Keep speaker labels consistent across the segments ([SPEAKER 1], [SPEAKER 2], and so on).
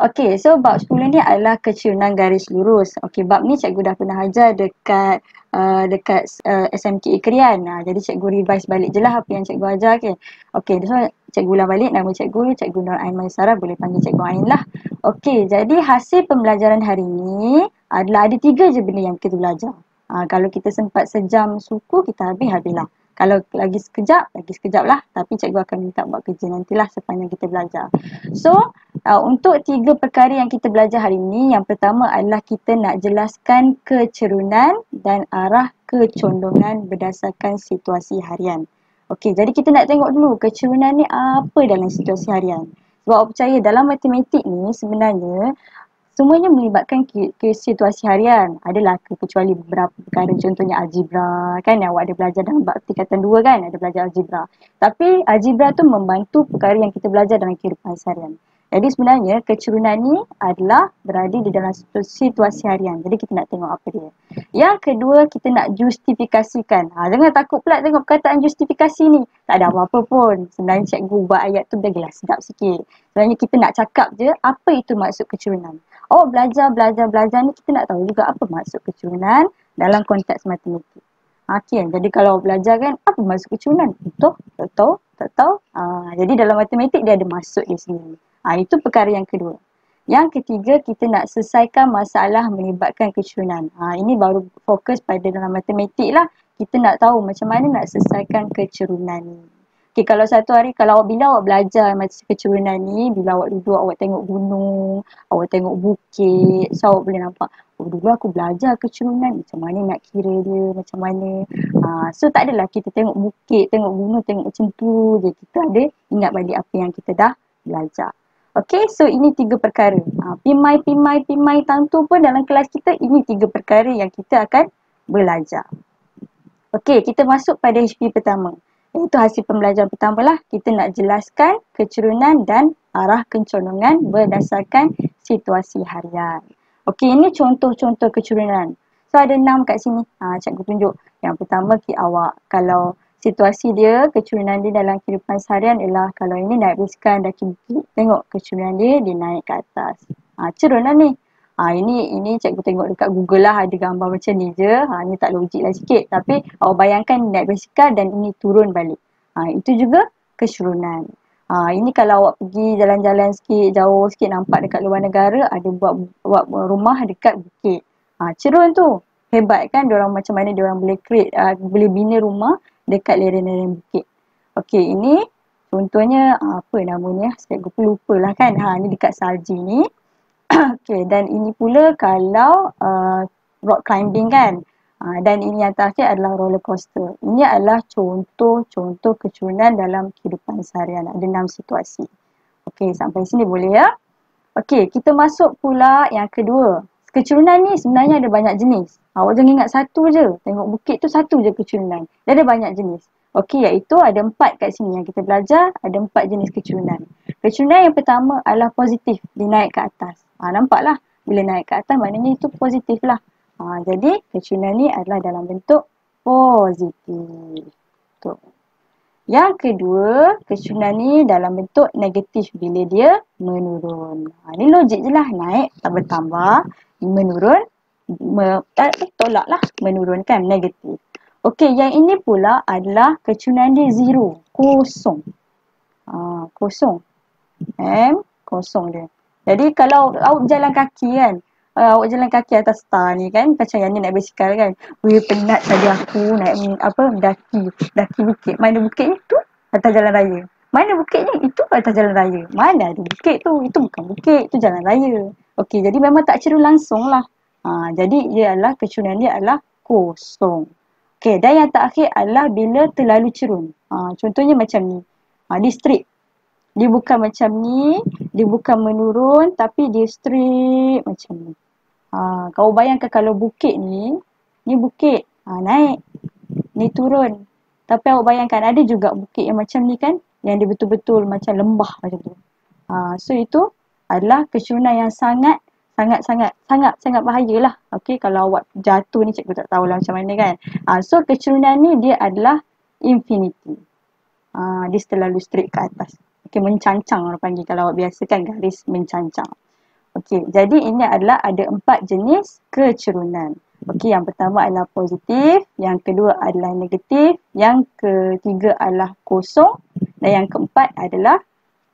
[SPEAKER 1] Okey, so bab 10 ni adalah kecerunan garis lurus. Okey, bab ni cikgu dah pernah ajar dekat SMKA Krian. Jadi cikgu revise balik je lah apa yang cikgu ajar. Okey, so cikgu ulang balik nama cikgu Nur Aiman Sarah, boleh panggil cikgu Ain lah. Okey, jadi hasil pembelajaran hari ni adalah ada 3 je benda yang kita belajar. Kalau kita sempat sejam suku, kita habis lah. Kalau lagi sekejap lah. Tapi cikgu akan minta buat kerja nantilah sepanjang kita belajar. So, untuk 3 perkara yang kita belajar hari ini, yang pertama adalah kita nak jelaskan kecerunan dan arah kecondongan berdasarkan situasi harian. Okey, jadi kita nak tengok dulu kecerunan ni apa dalam situasi harian. Sebab awak percaya dalam matematik ni sebenarnya semuanya melibatkan ke situasi harian. Adalah kecuali beberapa perkara, contohnya algebra kan, yang awak ada belajar dalam bab tingkatan 2 kan, ada belajar algebra. Tapi algebra tu membantu perkara yang kita belajar dalam kehidupan seharian. Jadi sebenarnya kecerunan ni adalah berada di dalam situasi harian. Jadi kita nak tengok apa dia. Yang kedua, kita nak justifikasikan. Jangan takut pula tengok perkataan justifikasi ni. Tak ada apa-apa pun. Sebenarnya cikgu buat ayat tu biar sedap sikit. Sebenarnya kita nak cakap je apa itu maksud kecerunan. Belajar ni kita nak tahu juga apa maksud kecerunan dalam konteks matematik. Jadi kalau belajar kan, apa maksud kecerunan? Betul? Tak tahu? Jadi dalam matematik dia ada maksud dia sendiri. Itu perkara yang kedua. Yang ketiga, kita nak selesaikan masalah melibatkan kecerunan. Ini baru fokus pada dalam matematik lah. Kita nak tahu macam mana nak selesaikan kecerunan ni. Okay, kalau satu hari, bila awak belajar macam kecerunan ni, bila awak duduk, awak tengok gunung, awak tengok bukit, so awak boleh nampak, dulu aku belajar kecerunan, macam mana nak kira dia, macam mana. So tak adalah kita tengok bukit, tengok gunung, tengok macam tu je. Kita ada ingat balik apa yang kita dah belajar. Okay, so ini 3 perkara. Pimai tantu pun dalam kelas kita, ini 3 perkara yang kita akan belajar. Okay, kita masuk pada HP pertama. Itu hasil pembelajaran pertama lah. Kita nak jelaskan kecerunan dan arah kecondongan berdasarkan situasi harian. Okey, ini contoh-contoh kecerunan. So ada 6 kat sini. Cikgu tunjuk. Yang pertama awak, kalau situasi dia, kecerunan dia dalam kehidupan seharian ialah kalau ini naik basikal daki bukit, tengok kecerunan dia naik ke atas. Cerun lah ni. Ini cikgu tengok dekat Google lah, ada gambar macam ni je. Ni tak logik lah sikit. Tapi awak bayangkan naik basikal dan ini turun balik. Itu juga kecerunan. Ini kalau awak pergi jalan-jalan sikit, jauh sikit, nampak dekat luar negara ada buat rumah dekat bukit. Cerun tu. Hebat kan diorang, macam mana diorang boleh boleh bina rumah dekat lereng-lereng bukit. Okey, ini contohnya apa namanya? Cikgu pun lupa lah kan. Ni dekat salji ni. Okey, dan ini pula kalau rock climbing kan. Dan ini yang terakhir adalah roller coaster. Ini adalah contoh-contoh kecerunan dalam kehidupan seharian. Ada 6 situasi. Okey, sampai sini boleh ya? Okey, kita masuk pula yang kedua. Kecerunan ni sebenarnya ada banyak jenis. Awak jangan ingat satu je. Tengok bukit tu satu je kecerunan. Dia ada banyak jenis. Okey, iaitu ada 4 kat sini yang kita belajar. Ada 4 jenis kecerunan. Kecerunan yang pertama adalah positif. Dia naik ke atas. Nampaklah. Bila naik ke atas maknanya itu positif lah. Jadi kecerunan ni adalah dalam bentuk positif. Tuh. Yang kedua, kecerunan ni dalam bentuk negatif bila dia menurun. Ni logik je lah. Naik tak bertambah. Menurun. Tolak lah. Menurunkan negatif. Okey, yang ini pula adalah kecerunan dia zero. Kosong. Kosong. Kosong dia. Jadi kalau awak berjalan kaki kan, awak jalan kaki atas star ni kan, macam yang ni naik basikal kan. Penat tadi aku naik daki bukit. Mana bukitnya? Tu atas jalan raya. Mana bukitnya? Itu atas jalan raya. Mana ada bukit tu? Itu bukan bukit, tu jalan raya. Okey, jadi memang tak cerun langsung lah. Jadi dia adalah kecerunan dia adalah kosong. Okey, dan yang terakhir adalah bila terlalu cerun. Contohnya macam ni. Dia straight. Dia bukan macam ni, dia bukan menurun tapi dia straight macam ni. Kau bayangkan kalau bukit ni bukit, naik, ni turun. Tapi awak bayangkan ada juga bukit yang macam ni kan, yang dia betul-betul macam lembah macam tu. So itu adalah kecerunan yang sangat bahayalah. Okey, kalau awak jatuh ni cikgu tak tahulah macam mana kan. So kecerunan ni dia adalah infinity. Dia terlalu straight ke atas. Okey, mencancang orang panggil kalau awak biasa kan, garis mencancang. Okey, jadi ini adalah ada 4 jenis kecerunan. Okey, yang pertama adalah positif, yang kedua adalah negatif, yang ketiga adalah kosong dan yang keempat adalah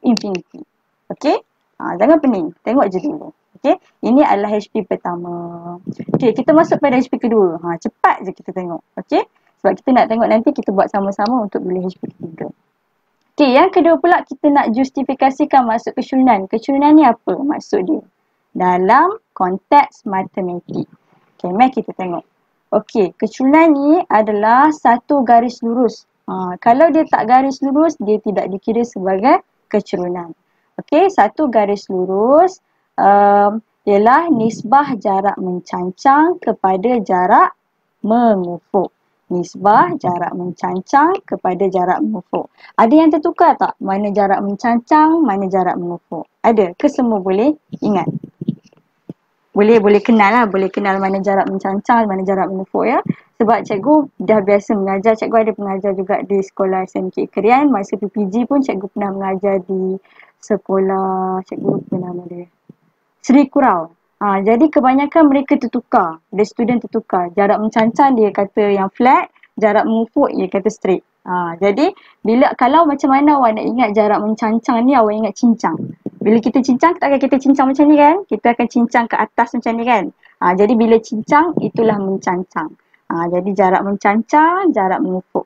[SPEAKER 1] infinity. Okey? Jangan pening. Tengok je dulu. Okey? Ini adalah HP pertama. Okey, kita masuk pada HP kedua. Cepat je kita tengok. Okey? Sebab kita nak tengok nanti kita buat sama-sama untuk pilih HP ketiga. Okey, yang kedua pula kita nak justifikasikan maksud kecerunan. Kecerunan ni apa maksud dia? Dalam konteks matematik. Okey, mari kita tengok. Okey, kecerunan ni adalah satu garis lurus. Kalau dia tak garis lurus, dia tidak dikira sebagai kecerunan. Okey, satu garis lurus ialah nisbah jarak mencancang kepada jarak mengufuk. Nisbah jarak mencancang kepada jarak mengufuk. Ada yang tertukar tak? Mana jarak mencancang, mana jarak mengufuk? Ada ke semua boleh ingat? Boleh kenal lah. Boleh kenal mana jarak mencancang, mana jarak mengufuk ya. Sebab cikgu dah biasa mengajar. Cikgu ada pengajar juga di sekolah SMK Krian. Masa PPG pun cikgu pernah mengajar di sekolah, cikgu lupa nama dia, Sri Kurau. Jadi kebanyakan mereka tertukar. The student tertukar. Jarak mencancang dia kata yang flat, jarak mengufuk dia kata straight. Jadi kalau macam mana awak nak ingat jarak mencancang ni, awak ingat cincang. Bila kita cincang, kita cincang macam ni kan? Kita akan cincang ke atas macam ni kan? Jadi bila cincang, itulah mencancang. Jadi jarak mencancang, jarak mengufuk.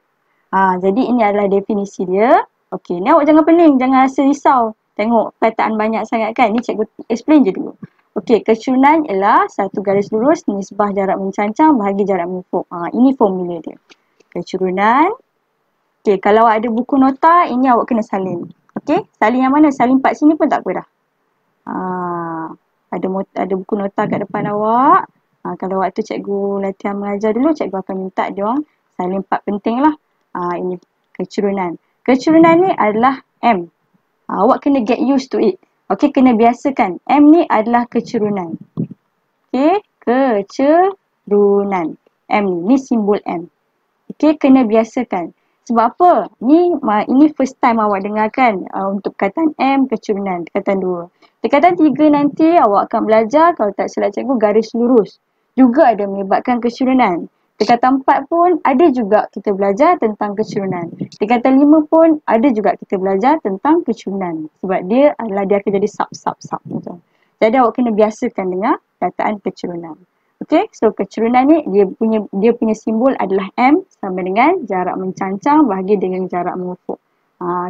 [SPEAKER 1] Jadi ini adalah definisi dia. Okey, ni awak jangan pening, jangan rasa risau. Tengok perkataan banyak sangat kan? Ni cikgu explain je dulu. Okey, kecerunan ialah satu garis lurus nisbah jarak mencancang bahagi jarak mengufuk. Ini formula dia. Kecerunan. Okey, kalau awak ada buku nota, ini awak kena salin. Okey, salin yang mana? Salin part sini pun tak apa dah. Ada buku nota kat depan awak. Kalau waktu cikgu latihan mengajar dulu, cikgu akan minta dia orang salin part penting lah. Ini kecerunan. Kecerunan ni adalah M. Awak kena get used to it. Okey, kena biasakan. M ni adalah kecerunan. Okey, kecerunan. M ni simbol M. Okey, kena biasakan. Sebab apa? Ini first time awak dengarkan untuk perkataan M, kecerunan. Perkataan 2. Perkataan 3 nanti awak akan belajar, kalau tak silap cikgu, garis lurus. Juga ada melibatkan kecerunan. Perkataan 4 pun ada juga kita belajar tentang kecerunan. Perkataan 5 pun ada juga kita belajar tentang kecerunan. Sebab dia akan jadi sub. Jadi awak kena biasakan dengar perkataan kecerunan. Okey, so kecerunan ni dia punya simbol adalah M sama dengan jarak mencancang bahagi dengan jarak mengufuk.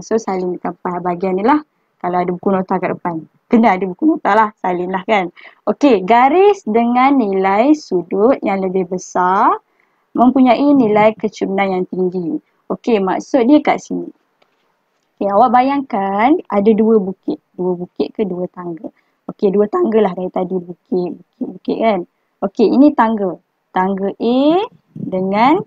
[SPEAKER 1] So salin dekat bahagian ni lah. Kalau ada buku nota kat depan. Kena ada buku nota lah, salin lah kan. Okey, garis dengan nilai sudut yang lebih besar mempunyai nilai kecerunan yang tinggi. Okey, maksud dia kat sini. Okey, awak bayangkan ada 2 bukit. 2 bukit ke 2 tangga. Okey, 2 tangga lah dari tadi bukit kan. Okey, ini tangga. Tangga A dengan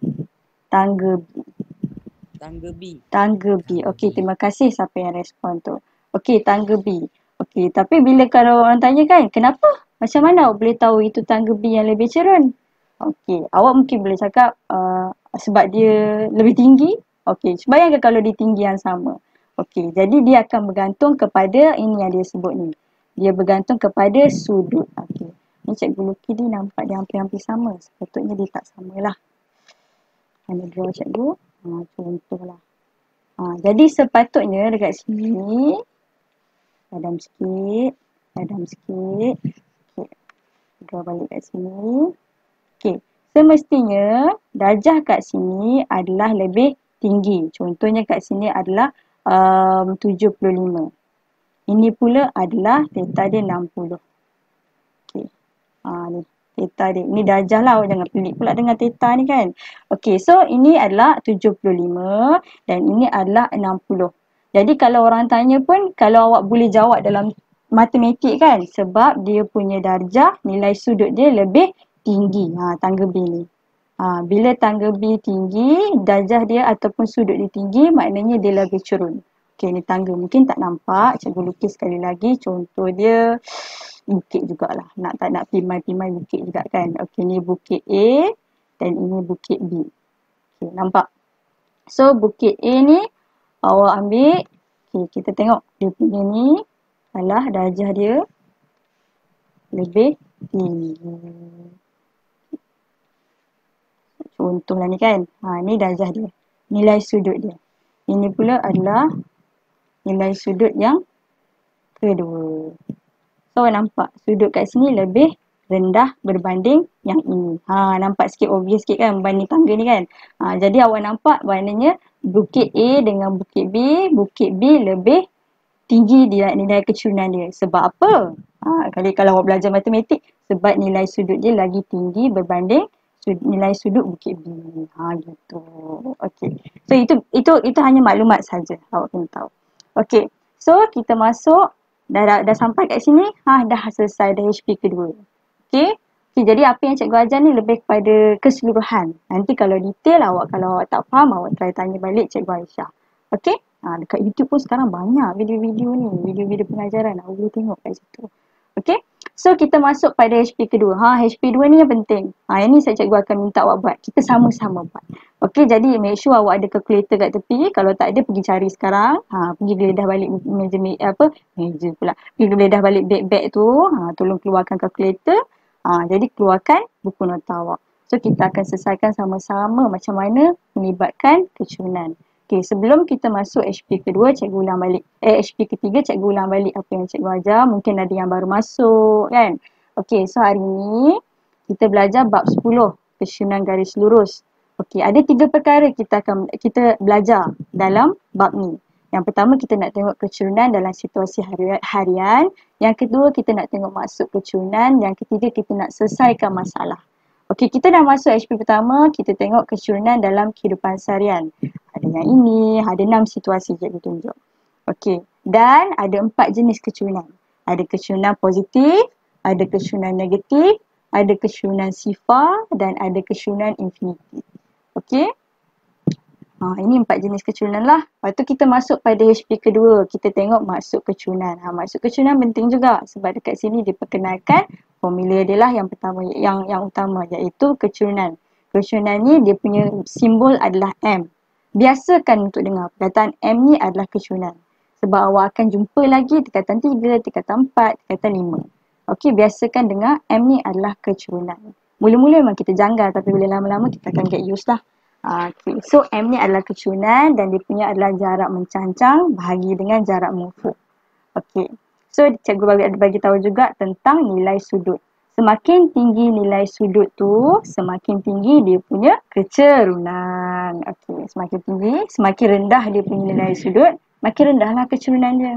[SPEAKER 1] tangga B. Tangga B. Okey, terima kasih siapa yang respon tu. Okey, tangga B. Okey, tapi bila kalau orang tanya kan, kenapa? Macam mana awak boleh tahu itu tangga B yang lebih cerun? Okey, awak mungkin boleh cakap sebab dia lebih tinggi. Okey, bayangkan kalau dia tinggi yang sama. Okey, jadi dia akan bergantung kepada ini yang dia sebut ni. Dia bergantung kepada sudut. Okey. Ni cikgu lukis ni nampak dia hampir-hampir sama. Sepatutnya dia tak samalah. Mana draw cikgu? Contohlah. Jadi sepatutnya dekat sini. Padam sikit. Okey. Draw balik kat sini. Okey. Semestinya darjah kat sini adalah lebih tinggi. Contohnya kat sini adalah 75. Ini pula adalah theta dia 60. Okey. Ni theta dia. Ini darjah lah. Jangan pelik pula dengan theta ni kan. Okey. So ini adalah 75 dan ini adalah 60. Jadi kalau orang tanya pun, kalau awak boleh jawab dalam matematik kan. Sebab dia punya darjah, nilai sudut dia lebih tinggi. Tangga B ni. Bila tangga B tinggi, darjah dia ataupun sudut dia tinggi, maknanya dia lebih cerun. Okey, ni tangga. Mungkin tak nampak. Cikgu lukis sekali lagi. Contoh dia bukit jugalah. Tak nak pimai-pimai bukit juga kan. Okey, ni bukit A dan ini bukit B. Okey, nampak? So, bukit A ni awak ambil. Okey, kita tengok dia punya ni adalah darjah dia lebih tinggi. Contohlah ni kan. Ni darjah dia. Nilai sudut dia. Ini pula adalah nilai sudut yang kedua. So nampak sudut kat sini lebih rendah berbanding yang ini. Nampak sikit obvious sikit kan berbanding tangga ni kan. Jadi awak nampak maknanya bukit A dengan bukit B lebih tinggi nilai kecurunan dia. Sebab apa? Kalau awak belajar matematik, sebab nilai sudut dia lagi tinggi berbanding nilai sudut bukit B. Gitu. Okey. So itu hanya maklumat saja awak kena tahu. Okey. So kita masuk dah sampai kat sini, dah selesai dah HP kedua. Okey. Jadi apa yang cikgu ajar ni lebih kepada keseluruhan. Nanti kalau detail kalau awak tak faham, awak try tanya balik cikgu Aisyah. Okey. Dekat YouTube pun sekarang banyak video-video ni, video-video pengajaran. Awak boleh tengok kat situ. Okey. So kita masuk pada HP kedua. HP 2 ni yang penting. Yang ni cikgu akan minta awak buat. Kita sama-sama buat. Okey, jadi make sure awak ada calculator kat tepi. Kalau tak ada, pergi cari sekarang. Pergi geledah balik meja pula. Pergi geledah balik beg tu. Tolong keluarkan calculator. Jadi keluarkan buku nota awak. So kita akan selesaikan sama-sama macam mana melibatkan kecurunan. Okey, sebelum kita masuk HP kedua, cikgu ulang balik. HP ketiga, cikgu ulang balik apa yang cikgu ajar. Mungkin ada yang baru masuk kan. Okey, so hari ni kita belajar bab 10, kecurunan garis lurus. Okey, ada 3 perkara kita belajar dalam bab ni. Yang pertama, kita nak tengok kecurunan dalam situasi harian. Yang kedua, kita nak tengok maksud kecurunan. Yang ketiga, kita nak selesaikan masalah. Okey, kita dah masuk HP pertama, kita tengok kecurunan dalam kehidupan seharian. Ada yang ini, ada 6 situasi cikgu tunjuk. Okey, dan ada 4 jenis kecurunan. Ada kecurunan positif, ada kecurunan negatif, ada kecurunan sifar dan ada kecurunan infinitif. Okey. Ini 4 jenis kecurunan lah. Lepas tu kita masuk pada HP kedua. Kita tengok maksud kecurunan. Maksud kecurunan penting juga sebab dekat sini diperkenalkan formula dia lah yang pertama, yang utama, iaitu kecurunan. Kecurunan ni dia punya simbol adalah M. Biasakan untuk dengar perkataan M ni adalah kecurunan. Sebab awak akan jumpa lagi tingkatan 3, tingkatan 4, tingkatan 5. Okey, biasakan dengar M ni adalah kecurunan. Mula-mula memang kita janggal tapi bila lama-lama kita akan get used lah. Okay. So M ni adalah kecurunan dan dia punya adalah jarak mencancang bahagi dengan jarak mufuk. Okey. So cikgu bagi tahu juga tentang nilai sudut. Semakin tinggi nilai sudut tu, semakin tinggi dia punya kecurunan. Okey, semakin tinggi, semakin rendah dia punya nilai sudut, makin rendahlah kecurunan dia.